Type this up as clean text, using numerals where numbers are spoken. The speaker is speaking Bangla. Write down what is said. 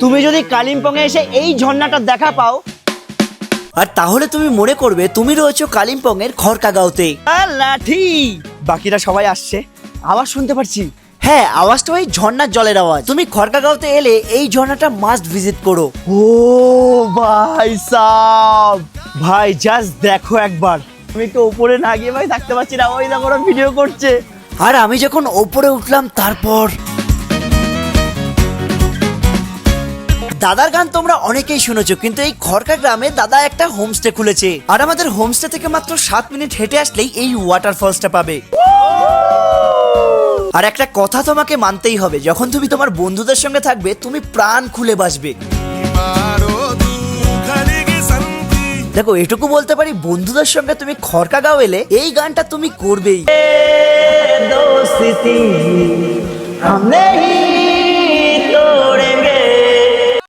তুমি যদি কালিম্পং এ এসে এই ঝর্ণাটা দেখা পাও, আর তাহলে তুমি মনে করবে তুমি রয়েছো কালিম্পং এর খড়কাগাঁওতে। লাঠি। বাকিরা সবাই আসছে, আওয়াজ শুনতে পারছি। হ্যাঁ, আওয়াজটা ওই ঝর্ণার জলের আওয়াজ। তুমি খড়কাগাঁওতে এলে এই ঝর্ণাটা মাস্ট ভিজিট করো। ও ভাই সাব, ভাই জাস্ট দেখো একবার। আমি তো উপরে না গিয়ে ভাই থাকতে পারছি না, ওই দেখো ওরা ভিডিও করছে। আর আমি যখন ওপরে উঠলাম তারপর দাদার গান তোমরা অনেকেই শুনেছো, কিন্তু এই খড়কা গ্রামে দাদা একটা হোমস্টে খুলেছে। আর আমাদের হোমস্টে থেকে মাত্র 7 মিনিট হেঁটে আসলেই এই ওয়াটারফলসটা পাবে। আর একটা কথা তোমাকে মানতেই হবে, যখন তুমি তোমার বন্ধুদের সঙ্গে থাকবে তুমি প্রাণ খুলে বাসবে। দেখো, এটুকু বলতে পারি, বন্ধুদের সঙ্গে তুমি খড়কাগাঁও এলে এই গানটা তুমি করবেই। दोस्ती हम नहीं